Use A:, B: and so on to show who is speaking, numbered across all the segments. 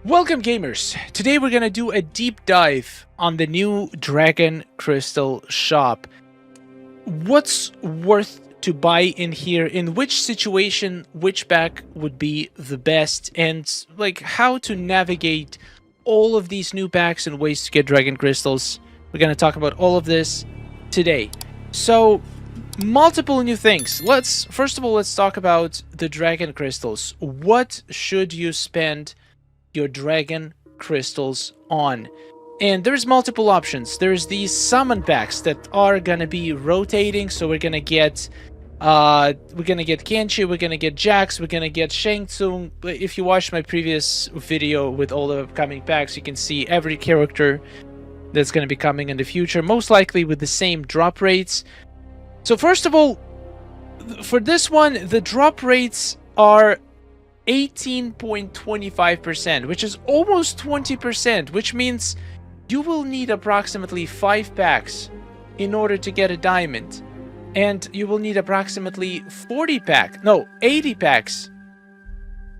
A: Welcome gamers! Today we're gonna do a deep dive on the new Dragon Crystal shop. What's worth to buy in here, in which situation which pack would be the best, and like how to navigate all of these new packs and ways to get Dragon Crystals. We're gonna talk about all of this today. So, multiple new things. First of all, let's talk about the Dragon Crystals. What should you spend your Dragon Crystals on? And there's multiple options. There's these summon packs that are gonna be rotating, so we're gonna get Kenshi, we're gonna get Jax, we're gonna get Shang Tsung. If you watched my previous video with all the upcoming packs, you can see every character that's gonna be coming in the future, most likely with the same drop rates. So first of all, for this one, the drop rates are 18.25%, which is almost 20%, which means you will need approximately 5 packs in order to get a diamond. And you will need approximately 80 packs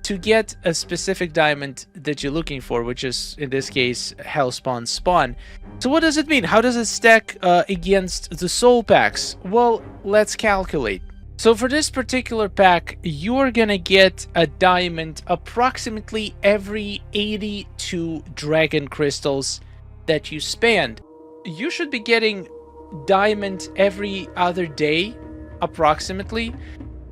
A: to get a specific diamond that you're looking for, which is, in this case, Hellspawn Spawn. So what does it mean? How does it stack against the soul packs? Well, let's calculate. So for this particular pack, you're gonna get a diamond approximately every 82 Dragon Crystals that you spend. You should be getting diamond every other day, approximately,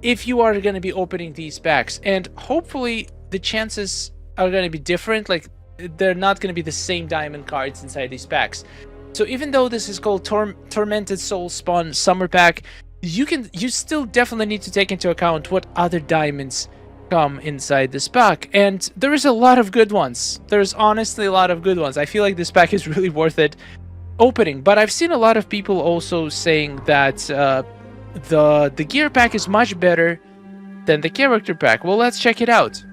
A: if you are gonna be opening these packs. And hopefully the chances are gonna be different, like they're not gonna be the same diamond cards inside these packs. So even though this is called Tormented Soul Spawn Summer Pack, you still definitely need to take into account what other diamonds come inside this pack, and there is a lot of good ones. There's honestly a lot of good ones. I feel like this pack is really worth it opening, but I've seen a lot of people also saying that the gear pack is much better than the character pack. Well, let's check it out.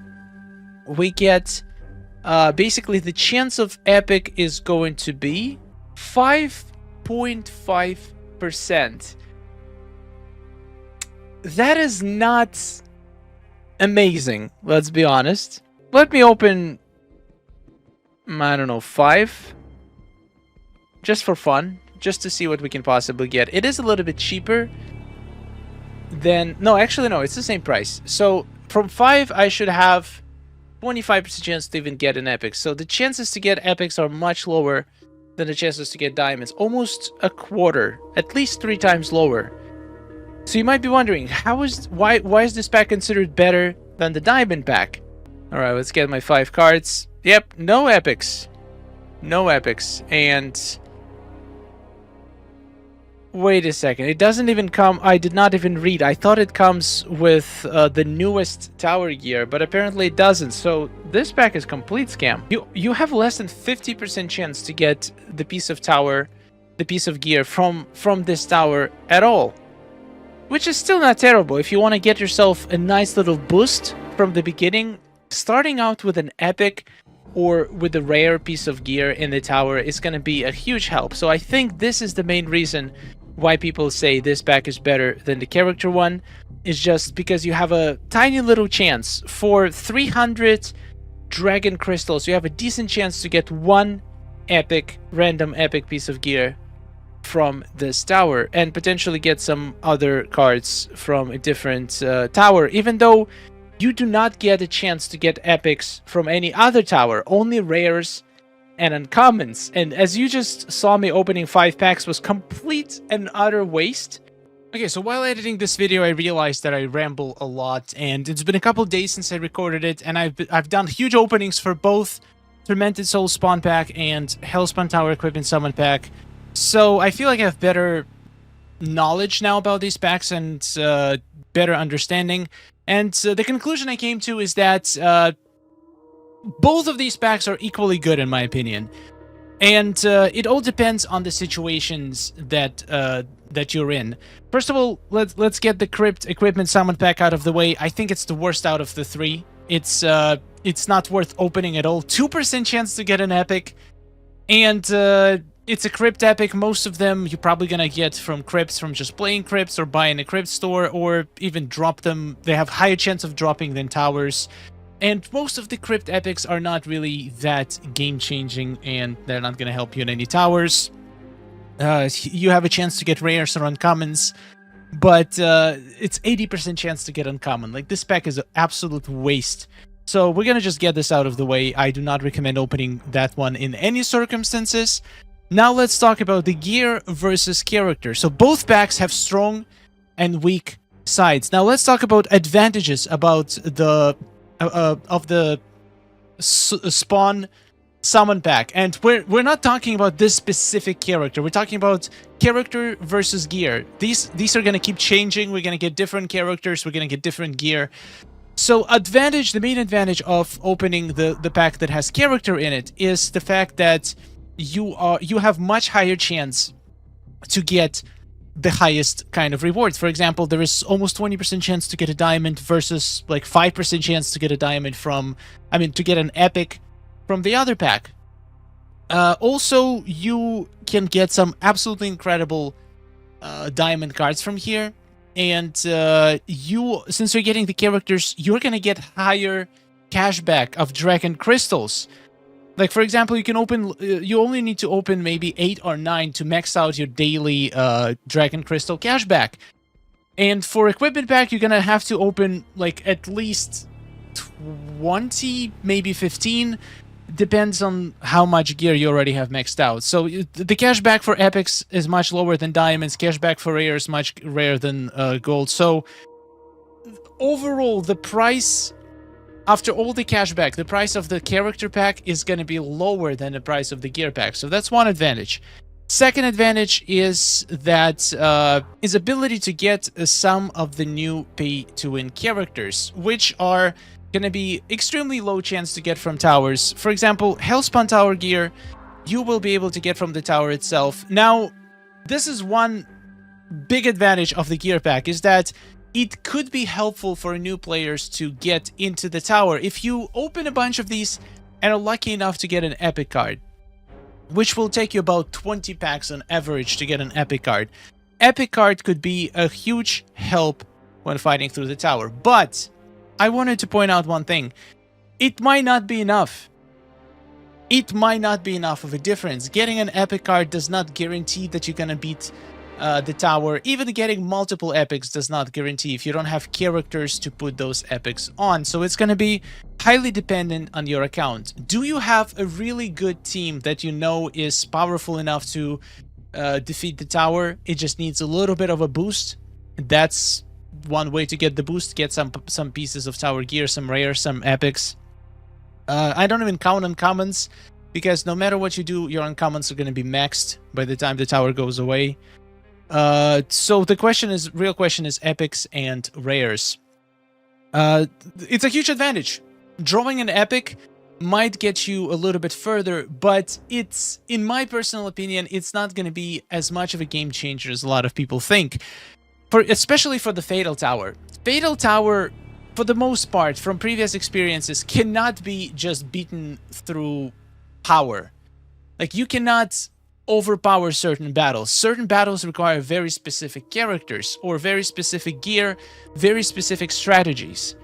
A: We get basically the chance of epic is going to be 5.5%. That is not amazing, let's be honest. Let me open, I don't know, 5. Just for fun, just to see what we can possibly get. It is a little bit cheaper than... No, actually no, it's the same price. So from 5, I should have 25% chance to even get an epic. So the chances to get epics are much lower than the chances to get diamonds. Almost a quarter, at least 3 times lower. So you might be wondering, why is this pack considered better than the diamond pack? Alright, let's get my 5 cards. Yep, no epics. No epics. And wait a second, it doesn't even come... I did not even read. I thought it comes with the newest tower gear, but apparently it doesn't. So this pack is complete scam. You have less than 50% chance to get the piece of tower, the piece of gear from this tower at all. Which is still not terrible. If you want to get yourself a nice little boost from the beginning, starting out with an epic or with a rare piece of gear in the tower is going to be a huge help. So I think this is the main reason why people say this pack is better than the character one. Is just because you have a tiny little chance. For 300 Dragon Crystals, you have a decent chance to get one random epic piece of gear from this tower, and potentially get some other cards from a different tower, even though you do not get a chance to get epics from any other tower, only rares and uncommons. And as you just saw, me opening 5 packs was complete and utter waste. Okay, so while editing this video, I realized that I ramble a lot, and it's been a couple days since I recorded it, and I've done huge openings for both Tormented Soul Spawn Pack and Hellspawn Tower Equipment Summon Pack. So I feel like I have better knowledge now about these packs and better understanding. And the conclusion I came to is that both of these packs are equally good in my opinion. And it all depends on the situations that you're in. First of all, let's get the Crypt Equipment Summon Pack out of the way. I think it's the worst out of the 3. It's not worth opening at all. 2% chance to get an epic. And it's a crypt epic. Most of them you're probably gonna get from crypts, from just playing crypts or buying a crypt store, or even drop them. They have higher chance of dropping than towers. And most of the crypt epics are not really that game-changing, and they're not going to help you in any towers. You have a chance to get rares or uncommons, but it's 80% chance to get uncommon. Like, this pack is an absolute waste. So we're going to just get this out of the way. I do not recommend opening that one in any circumstances. Now let's talk about the gear versus character. So both packs have strong and weak sides. Now let's talk about advantages about the spawn summon pack. And we're not talking about this specific character. We're talking about character versus gear. These are going to keep changing. We're going to get different characters. We're going to get different gear. So the main advantage of opening the pack that has character in it is the fact that you have much higher chance to get the highest kind of rewards. For example, there is almost 20% chance to get a diamond versus like 5% chance to get a diamond to get an epic from the other pack. Also, you can get some absolutely incredible diamond cards from here. And since you're getting the characters, you're gonna get higher cashback of dragon crystals. Like, for example, you only need to open maybe 8 or 9 to max out your daily dragon crystal cashback. And for equipment pack, you're gonna have to open like at least 20, maybe 15. Depends on how much gear you already have maxed out. So the cashback for epics is much lower than diamonds. Cashback for rare is much rarer than gold. So overall, the price, after all the cashback, the price of the character pack is going to be lower than the price of the gear pack. So that's one advantage. Second advantage is that is ability to get some of the new pay-to-win characters, which are going to be extremely low chance to get from towers. For example, Hellspawn Tower gear, you will be able to get from the tower itself. Now, this is one big advantage of the gear pack, is that it could be helpful for new players to get into the tower. If you open a bunch of these and are lucky enough to get an epic card, which will take you about 20 packs on average to get an epic card. Epic card could be a huge help when fighting through the tower, but I wanted to point out one thing. It might not be enough. It might not be enough of a difference. Getting an epic card does not guarantee that you're gonna beat the tower. Even getting multiple epics does not guarantee if you don't have characters to put those epics on. So it's gonna be highly dependent on your account. Do you have a really good team that you know is powerful enough to defeat the tower? It just needs a little bit of a boost. That's one way to get the boost. Get some pieces of tower gear, some rare, some epics. I don't even count uncommons, because no matter what you do, your uncommons are going to be maxed by the time the tower goes away. So the real question is epics and rares. It's a huge advantage. Drawing an epic might get you a little bit further, but it's, in my personal opinion, it's not going to be as much of a game changer as a lot of people think. Especially for the Fatal Tower. Fatal Tower, for the most part, from previous experiences, cannot be just beaten through power. Like, you cannot overpower certain battles. Certain battles require very specific characters, or very specific gear, very specific strategies.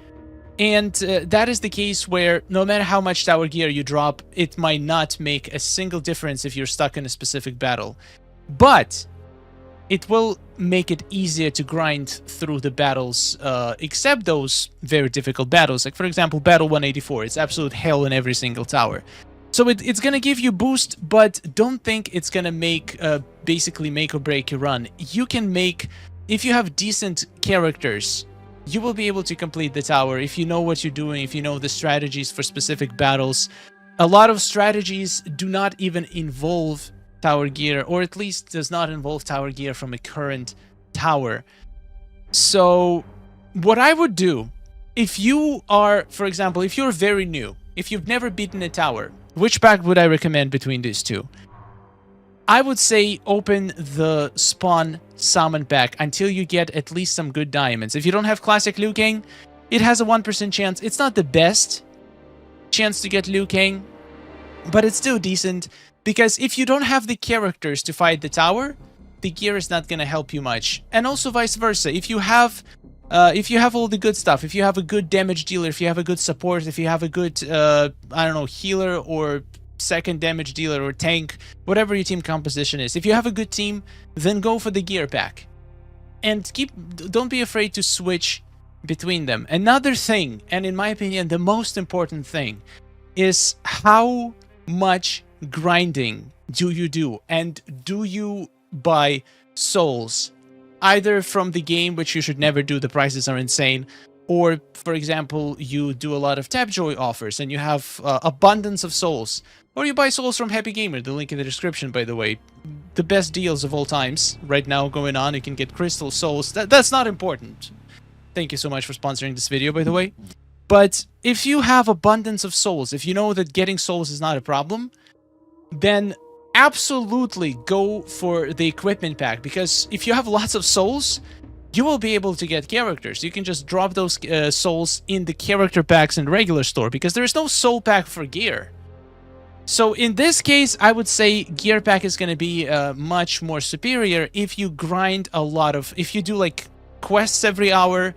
A: And that is the case where no matter how much tower gear you drop, it might not make a single difference if you're stuck in a specific battle. But it will make it easier to grind through the battles, except those very difficult battles. Like, for example, Battle 184. It's absolute hell in every single tower. So it's going to give you boost, but don't think it's going to basically make or break your run. You can if you have decent characters, you will be able to complete the tower if you know what you're doing, if you know the strategies for specific battles. A lot of strategies do not even involve tower gear, or at least does not involve tower gear from a current tower. So what I would do, if you are, for example, if you're very new, if you've never beaten a tower, which pack would I recommend between these two? I would say open the spawn summon pack until you get at least some good diamonds. If you don't have classic Liu Kang, it has a 1% chance. It's not the best chance to get Liu Kang, but it's still decent. Because if you don't have the characters to fight the tower, the gear is not going to help you much. And also vice versa. If you have if you have all the good stuff, if you have a good damage dealer, if you have a good support, if you have a good, I don't know, healer or second damage dealer or tank, whatever your team composition is, if you have a good team, then go for the gear pack. And don't be afraid to switch between them. Another thing, and in my opinion, the most important thing, is how much grinding do you do? And do you buy souls? Either from the game, which you should never do, the prices are insane, or, for example, you do a lot of Tapjoy offers and you have abundance of souls. Or you buy souls from HappyGamer, the link in the description, by the way. The best deals of all times right now going on. You can get Krystal souls. That's not important. Thank you so much for sponsoring this video, by the way. But if you have abundance of souls, if you know that getting souls is not a problem, then absolutely go for the equipment pack, because if you have lots of souls, you will be able to get characters. You can just drop those souls in the character packs in the regular store, because there is no soul pack for gear. So in this case, I would say gear pack is going to be much more superior if you grind a lot of... If you do like quests every hour,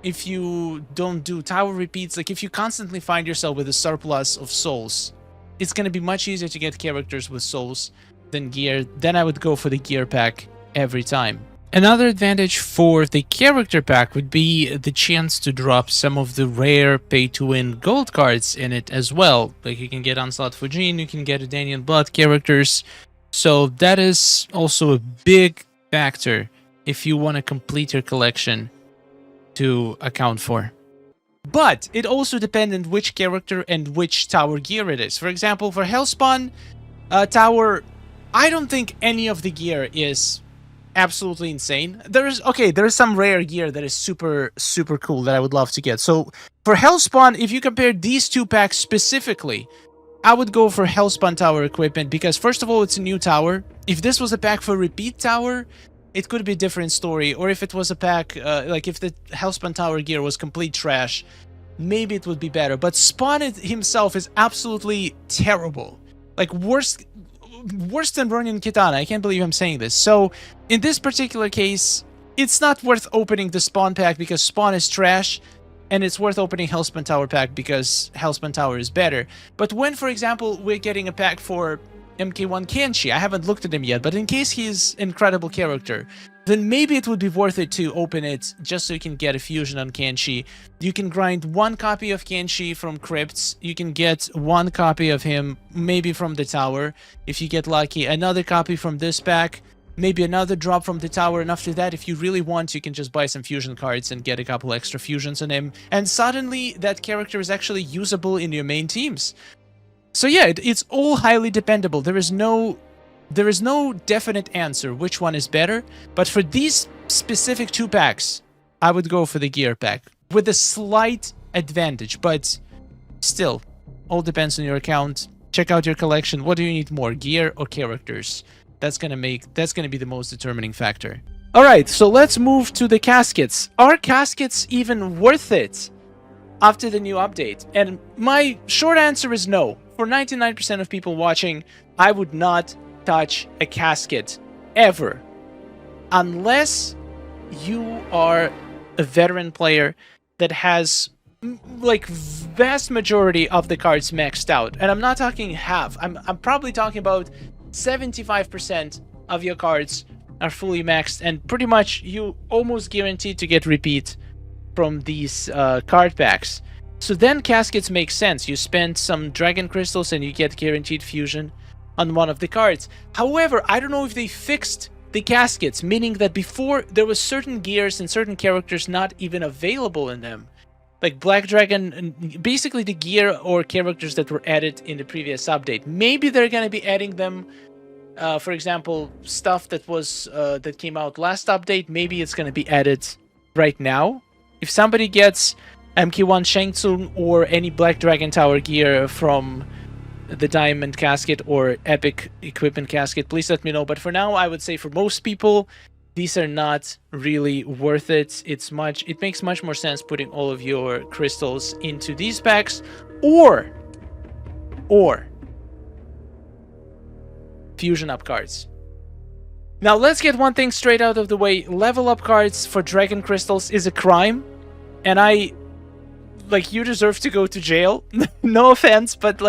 A: if you don't do tower repeats, like if you constantly find yourself with a surplus of souls, it's going to be much easier to get characters with souls than gear. Then I would go for the gear pack every time. Another advantage for the character pack would be the chance to drop some of the rare pay-to-win gold cards in it as well. Like you can get Onslaught Fujin, you can get Edenian Blood characters. So that is also a big factor if you want to complete your collection to account for. But it also depends on which character and which tower gear it is. For example, for Hellspawn tower, I don't think any of the gear is absolutely insane. There is some rare gear that is super cool that I would love to get. So for Hellspawn, if you compare these two packs specifically, I would go for Hellspawn tower equipment, because first of all, it's a new tower. If this was a pack for repeat tower, it could be a different story. Or if it was a pack, like if the Hellspawn tower gear was complete trash, maybe it would be better. But Spawn himself is absolutely terrible. Like worse than Ronin Kitana. I can't believe I'm saying this. So in this particular case, it's not worth opening the Spawn pack because Spawn is trash, and it's worth opening Hellspawn Tower pack because Hellspawn Tower is better. But when, for example, we're getting a pack for MK1 Kenshi, I haven't looked at him yet, but in case he's an incredible character, then maybe it would be worth it to open it just so you can get a fusion on Kenshi. You can grind one copy of Kenshi from Crypts, you can get one copy of him maybe from the tower, if you get lucky, another copy from this pack, maybe another drop from the tower, and after that, if you really want, you can just buy some fusion cards and get a couple extra fusions on him, and suddenly that character is actually usable in your main teams. So yeah, it's all highly dependable. There is no definite answer which one is better, but for these specific two packs, I would go for the gear pack with a slight advantage, but still, all depends on your account. Check out your collection. What do you need more, gear or characters? That's gonna be the most determining factor. All right, so let's move to the caskets. Are caskets even worth it after the new update? And my short answer is no. For 99% of people watching, I would not touch a casket ever, unless you are a veteran player that has like vast majority of the cards maxed out. And I'm not talking half. I'm probably talking about 75% of your cards are fully maxed, and pretty much you almost guaranteed to get repeat from these card packs. So then caskets make sense. You spend some dragon crystals and you get guaranteed fusion on one of the cards. However, I don't know if they fixed the caskets, meaning that before there was certain gears and certain characters not even available in them. Like Black Dragon, and basically the gear or characters that were added in the previous update. Maybe they're going to be adding them, for example, stuff that was that came out last update. Maybe it's going to be added right now. If somebody gets MK1 Shang Tsung or any Black Dragon Tower gear from the Diamond Casket or Epic Equipment Casket, please let me know. But for now, I would say for most people, these are not really worth it. It makes much more sense putting all of your crystals into these packs, or fusion up cards. Now let's get one thing straight out of the way. Level up cards for Dragon Crystals is a crime, and you deserve to go to jail. No offense, but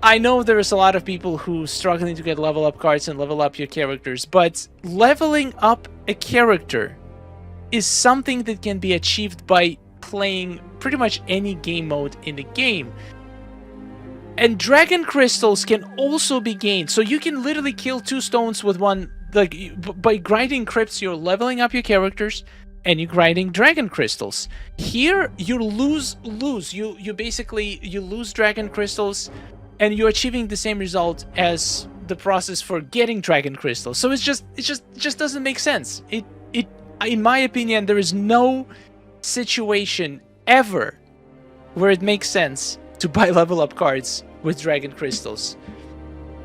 A: I know there's a lot of people who struggling to get level up cards and level up your characters, but leveling up a character is something that can be achieved by playing pretty much any game mode in the game. And Dragon Crystals can also be gained, so you can literally kill 2 stones with one. By grinding crypts, you're leveling up your characters, and you're grinding Dragon Crystals. Here, you lose. You basically lose Dragon Crystals, and you're achieving the same result as the process for getting Dragon Crystals. So it just doesn't make sense. In my opinion, there is no situation ever where it makes sense to buy level up cards with Dragon Crystals.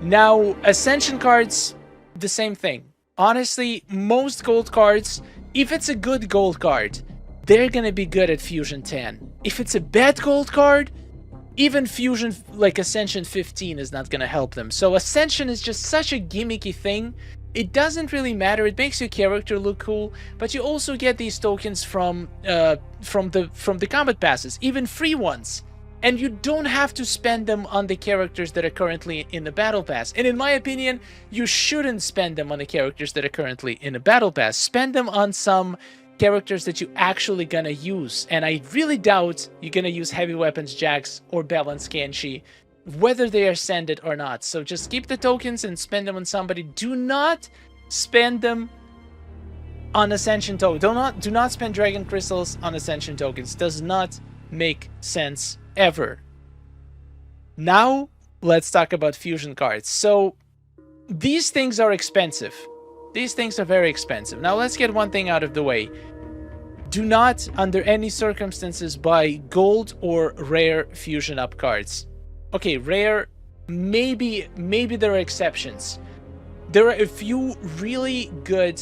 A: Now, Ascension cards, the same thing. Honestly, most gold cards, if it's a good gold card, they're gonna be good at Fusion 10. If it's a bad gold card, even Fusion, like Ascension 15, is not gonna help them. So Ascension is just such a gimmicky thing. It doesn't really matter. It makes your character look cool, but you also get these tokens from the combat passes, even free ones. And you don't have to spend them on the characters that are currently in the Battle Pass. And in my opinion, you shouldn't spend them on the characters that are currently in the Battle Pass. Spend them on some characters that you actually gonna use. And I really doubt you're gonna use Heavy Weapons Jax or Balance Kenshi, whether they are sended or not. So just keep the tokens and spend them on somebody. Do not spend them on Ascension tokens. Do not spend Dragon Crystals on Ascension tokens. Does not make sense ever. Now, let's talk about Fusion cards. So, these things are expensive. These things are very expensive. Now, let's get one thing out of the way. Do not, under any circumstances, buy gold or rare Fusion up cards. Okay, rare, maybe there are exceptions. There are a few really good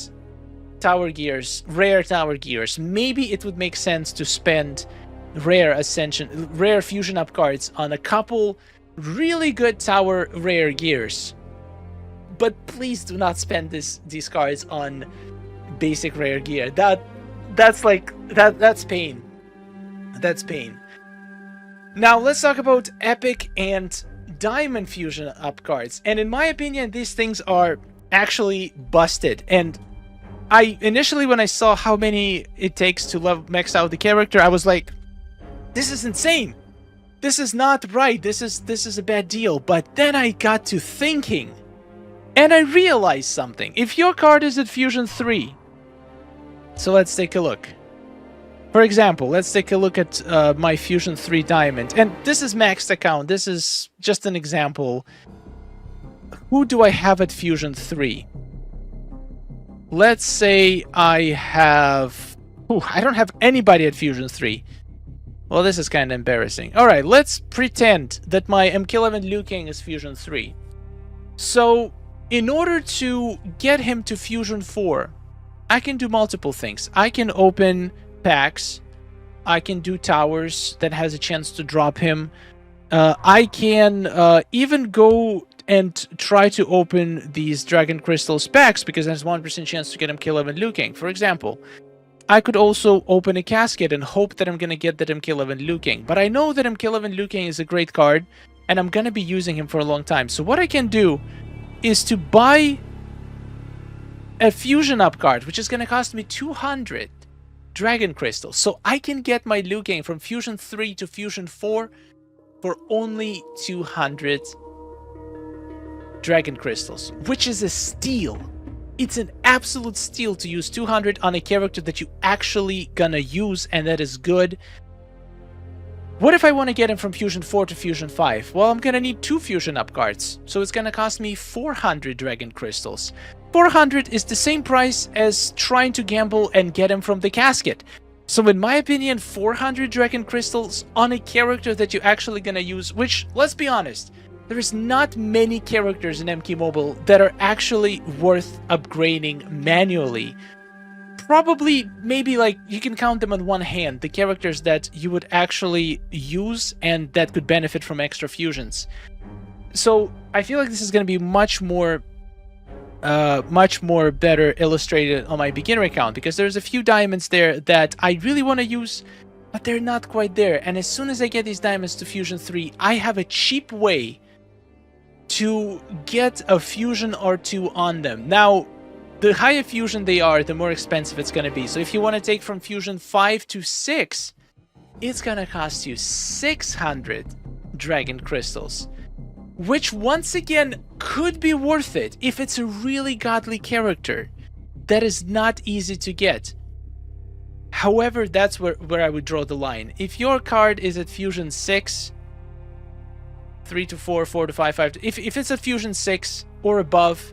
A: tower gears, rare tower gears. Maybe it would make sense to spend rare Fusion up cards on a couple really good tower rare gears. But please do not spend these cards on basic rare gear. That's pain. That's pain. Now let's talk about epic and diamond Fusion up cards. And in my opinion, these things are actually busted. And initially when I saw how many it takes to max out the character, I was like, this is insane. This is not right. This is a bad deal. But then I got to thinking, and I realized something. If your card is at Fusion 3, so let's take a look. For example, let's take a look at my Fusion 3 Diamond. And this is maxed account. This is just an example. Who do I have at Fusion 3? Let's say I have... I don't have anybody at Fusion 3. Well, this is kind of embarrassing. Alright, let's pretend that my MK11 Liu Kang is Fusion 3. So, in order to get him to Fusion 4, I can do multiple things. I can open packs. I can do towers that has a chance to drop him. I can even go and try to open these Dragon Crystals packs because there's 1% chance to get MK11 Liu Kang, for example. I could also open a casket and hope that I'm going to get that MK11 Liu Kang. But I know that MK11 Liu Kang is a great card, and I'm going to be using him for a long time. So what I can do is to buy a Fusion up card, which is going to cost me 200 Dragon Crystals. So I can get my Liu Kang from Fusion 3 to Fusion 4 for only 200 Dragon Crystals, which is a steal. It's an absolute steal to use 200 on a character that you actually gonna use and that is good. What if I want to get him from Fusion 4 to Fusion 5? Well, I'm gonna need 2 Fusion up cards, so it's gonna cost me 400 Dragon Crystals. 400 is the same price as trying to gamble and get him from the casket. So in my opinion, 400 Dragon Crystals on a character that you're actually gonna use, which, let's be honest, there is not many characters in MK Mobile that are actually worth upgrading manually. Probably, maybe like, you can count them on one hand, the characters that you would actually use and that could benefit from extra fusions. So, I feel like this is going to be much more much more better illustrated on my beginner account, because there's a few diamonds there that I really want to use, but they're not quite there. And as soon as I get these diamonds to Fusion 3, I have a cheap way to get a fusion or two on them. Now, the higher fusion they are, the more expensive it's going to be. So if you want to take from Fusion 5 to 6, it's going to cost you 600 Dragon Crystals, which once again could be worth it if it's a really godly character that is not easy to get. However, that's where I would draw the line. If your card is at Fusion 6, 3 to 4, 4 to 5, 5 to... If it's at Fusion 6 or above,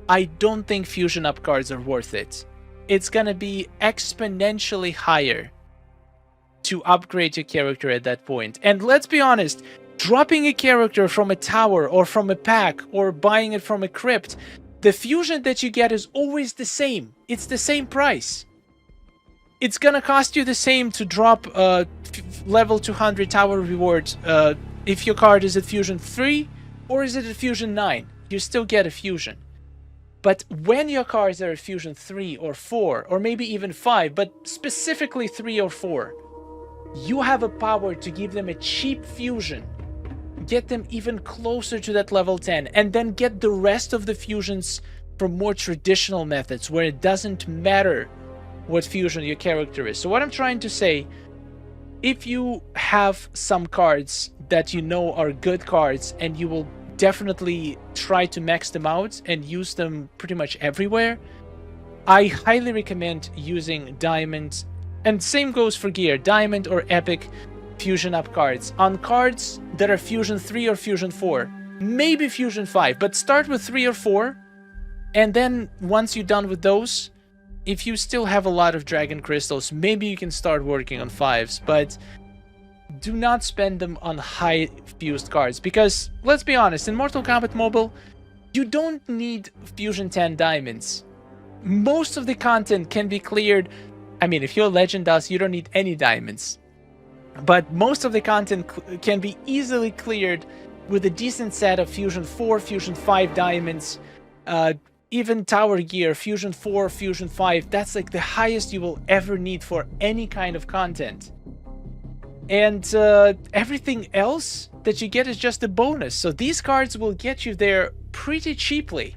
A: I don't think Fusion Up cards are worth it. It's gonna be exponentially higher to upgrade your character at that point. And let's be honest, dropping a character from a tower or from a pack or buying it from a crypt, the fusion that you get is always the same. It's the same price. It's gonna cost you the same to drop level 200 tower reward if your card is at Fusion 3 or is it at Fusion 9. You still get a fusion. But when your cards are at Fusion 3 or 4, or maybe even 5, but specifically 3 or 4, you have a power to give them a cheap fusion, get them even closer to that level 10, and then get the rest of the fusions from more traditional methods where it doesn't matter what fusion your character is. So what I'm trying to say, if you have some cards that you know are good cards and you will definitely try to max them out and use them pretty much everywhere, I highly recommend using diamond, and same goes for gear, diamond or epic fusion up cards on cards that are Fusion 3 or Fusion 4, maybe Fusion 5, but start with 3 or 4, and then once you're done with those, if you still have a lot of Dragon Crystals, maybe you can start working on 5s, but do not spend them on high fused cards, because let's be honest, in Mortal Kombat Mobile, you don't need Fusion 10 diamonds. Most of the content can be cleared. I mean, if you're Legend Dust, you don't need any diamonds. But most of the content can be easily cleared with a decent set of Fusion 4, Fusion 5 diamonds, even tower gear, Fusion 4, Fusion 5. That's like the highest you will ever need for any kind of content. And everything else that you get is just a bonus. So these cards will get you there pretty cheaply.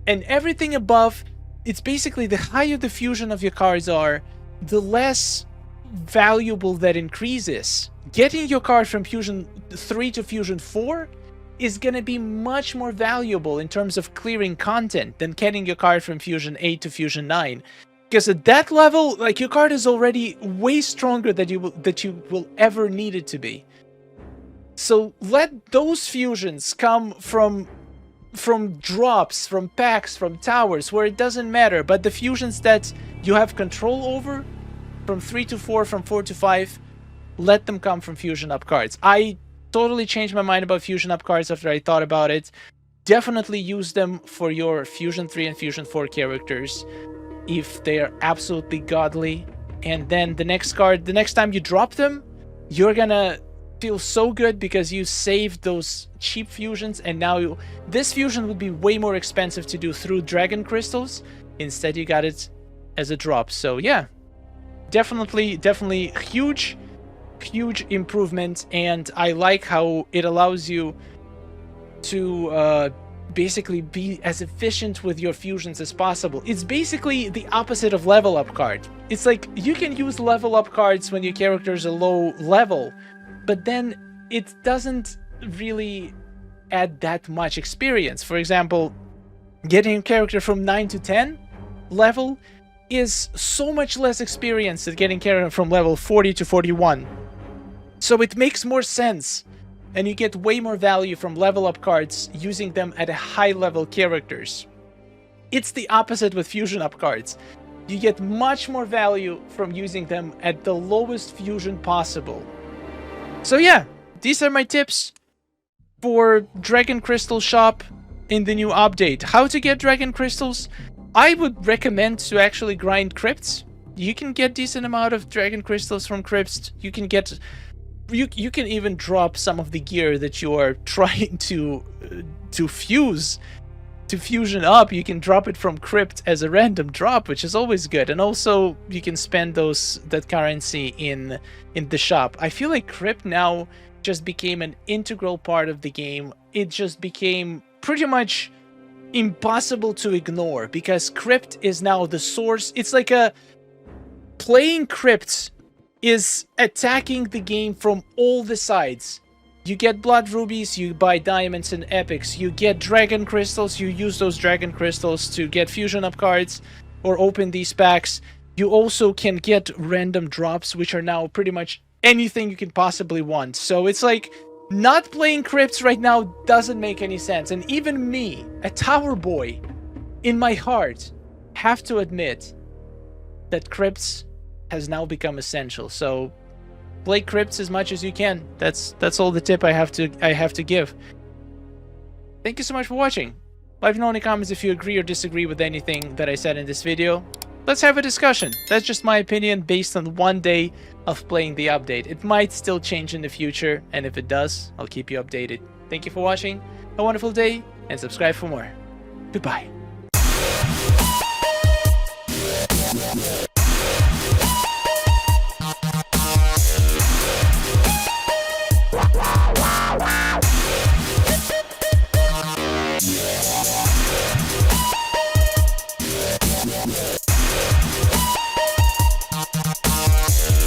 A: And everything above, it's basically the higher the fusion of your cards are, the less valuable that increase is. Getting your card from Fusion 3 to Fusion 4 is going to be much more valuable in terms of clearing content than getting your card from Fusion 8 to Fusion 9. Because at that level, like, your card is already way stronger than you will ever need it to be. So let those fusions come from drops, from packs, from towers, where it doesn't matter. But the fusions that you have control over, from 3 to 4, from 4 to 5, let them come from Fusion Up cards. I totally changed my mind about Fusion Up cards after I thought about it. Definitely use them for your Fusion 3 and Fusion 4 characters if they are absolutely godly. And then the next card, the next time you drop them, you're gonna feel so good because you saved those cheap fusions, and now this fusion would be way more expensive to do through Dragon Crystals. Instead, you got it as a drop. So yeah, definitely huge improvement, and I like how it allows you to basically be as efficient with your fusions as possible. It's basically the opposite of level up card. It's like you can use level up cards when your character is a low level, but then it doesn't really add that much experience. For example, getting a character from 9 to 10 level is so much less experience than getting character from level 40 to 41. So it makes more sense, and you get way more value from level up cards using them at a high level characters. It's the opposite with fusion up cards. You get much more value from using them at the lowest fusion possible. So yeah, these are my tips for Dragon Crystal Shop in the new update. How to get Dragon Crystals? I would recommend to actually grind crypts. You can get decent amount of Dragon Crystals from crypts. You can get... You can even drop some of the gear that you are trying to fuse to fusion up, you can drop it from Crypt as a random drop, which is always good. And also, you can spend that currency in the shop. I feel like Crypt now just became an integral part of the game. It just became pretty much impossible to ignore, because Crypt is now the source. It's like playing Crypt is attacking the game from all the sides. You get blood rubies, you buy diamonds and epics, you get dragon crystals, you use those dragon crystals to get fusion up cards or open these packs. You also can get random drops, which are now pretty much anything you can possibly want. So it's like, not playing Crypts right now doesn't make any sense. And even me, a tower boy, in my heart, have to admit that Crypts has now become essential. So play Crypts as much as you can. That's all the tip I have to give. Thank you so much for watching. Let me know in the comments if you agree or disagree with anything that I said in this video. Let's have a discussion. That's just my opinion based on 1 day of playing the update. It might still change in the future, and if it does, I'll keep you updated. Thank you for watching. A wonderful day, and subscribe for more. Goodbye.